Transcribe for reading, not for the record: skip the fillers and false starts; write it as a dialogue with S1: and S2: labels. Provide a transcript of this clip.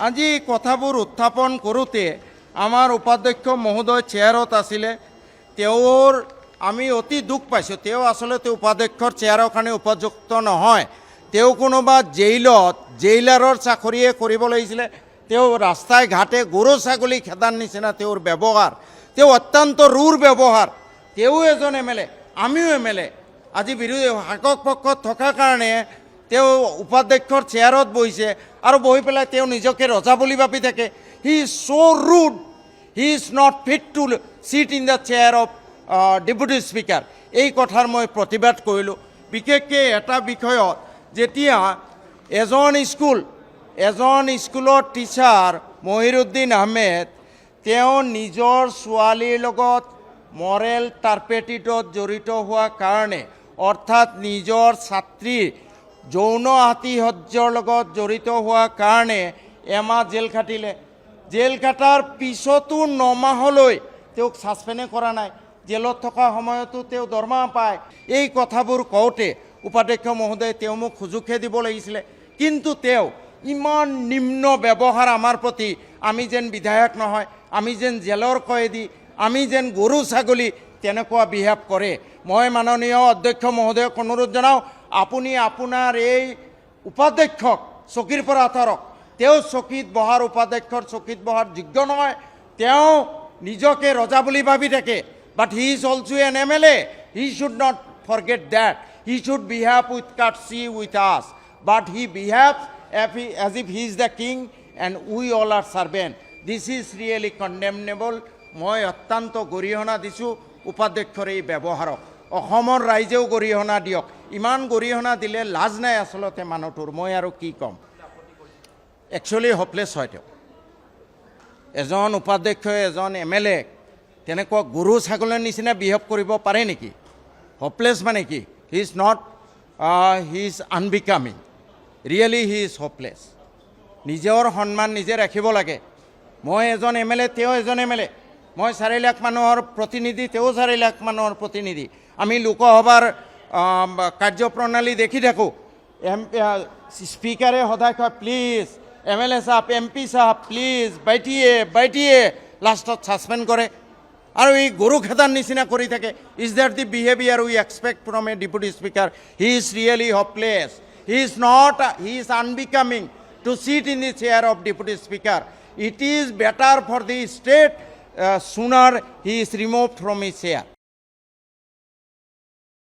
S1: আজি কথাবোৰ উত্থাপন কৰোঁতে আমাৰ উপাধ্যক্ষ মহোদয় চেয়াৰত আছিলে। তেওঁৰ আমি অতি দুখ পাইছোঁ। তেওঁ আচলতে উপাধ্যক্ষৰ চেয়াৰৰ কাৰণে উপযুক্ত নহয়। তেওঁ কোনোবা জেইলাৰৰ চাকৰিয়ে কৰিব লাগিছিলে। তেওঁ ৰাস্তাই ঘাটে গৰু ছাগলী খেদাৰ নিচিনা তেওঁৰ ব্যৱহাৰ, তেওঁ অত্যন্ত ৰুৰ ব্যৱহাৰ। তেওঁ এজন MLA, আমিও MLA। আজি বিৰোধী শাসক পক্ষত থকাৰ কাৰণে তেওঁ উপাধ্যক্ষৰ চেয়াৰত বহিছে আৰু বহি পেলাই তেওঁ নিজকে ৰজা বুলি ভাবি থাকে। He is so' rude, he is not fit to sit in the chair of deputy speaker. এই কথাৰ মই প্ৰতিবাদ কৰিলোঁ। বিশেষকৈ এটা বিষয়ত, যেতিয়া এজন স্কুলৰ টিচাৰ মহিৰুদ্দিন আহমেদ তেওঁ নিজৰ ছোৱালীৰ লগত মৰেল টাৰ্পেটিডত জড়িত হোৱাৰ কাৰণে, অৰ্থাৎ নিজৰ ছাত্ৰীৰ যৌন আতিশয্যৰ লগত জড়িত হোৱাৰ কাৰণে এমাহ জেল খাটিলে। জেল খাটাৰ পিছতো 9 মাহলৈ তেওঁক ছাছপেণ্ডে কৰা নাই। জেলত থকা সময়তো তেওঁ দৰমহা পায়। এই কথাবোৰ কওঁতে উপাধ্যক্ষ মহোদয়ে তেওঁ মোক সুযোগহে দিব লাগিছিলে, কিন্তু তেওঁ ইমান নিম্ন ব্যৱহাৰ আমাৰ প্ৰতি, আমি যেন বিধায়ক নহয়, আমি যেন জেলৰ কয়েদী, আমি যেন গৰু ছাগলী, তেনেকুৱা বিহেভ কৰে। মই মাননীয় অধ্যক্ষ মহোদয়ক অনুৰোধ জনাওঁ, আপুনি আপোনাৰ এই উপাধ্যক্ষক চকীৰ পৰা আঁতৰক। তেওঁ চকীত বহাৰ, উপাধ্যক্ষৰ চকীত বহাৰ যোগ্য নহয়। তেওঁ নিজকে ৰজা বুলি ভাবি থাকে। But he is also N MLA. He should not forget that. He should behave with courtesy with us. But he behaves as if he is the king and we all are servant. This is really condemnable. মই অত্যন্ত গৰিহণা দিছোঁ উপাধ্যক্ষৰ এই ব্যৱহাৰক। অসমৰ ৰাইজেও গৰিহণা দিয়ক। ইমান গৰিহণা দিলে লাজ নাই আচলতে মানুহটোৰ। মই আৰু কি ক'ম। একচুৱেলি হপলেছ হয় তেওঁ। এজন উপাধ্যক্ষই এজন MLA তেনেকুৱা গৰু ছাগলীৰ নিচিনা বিহেভ কৰিব পাৰে নেকি? হপলেছ মানে কি? He is unbecoming. Really he is hopeless. নিজৰ সন্মান নিজে ৰাখিব লাগে। মই এজন MLA, তেওঁ এজন MLA। মই 4 লাখ মানুহৰ প্ৰতিনিধি, তেওঁ 4 লাখ মানুহৰ প্ৰতিনিধি। আমি লোকসভাৰ কাৰ্যপ্ৰণালী দেখি থাকোঁ। স্পীকাৰে সদায় কয়, প্লিজ MLA সাহেব, MP সাহেব, প্লিজ বাইটিয়ে, লাষ্টত ছাছপেণ্ড কৰে আৰু এই গৰু খেদাৰ নিচিনা কৰি থাকে। Is that the behaviour we expect from a deputy speaker? He is really hopeless. He is unbecoming to sit in the chair of deputy speaker. It is better for the state sooner he is removed from his chair.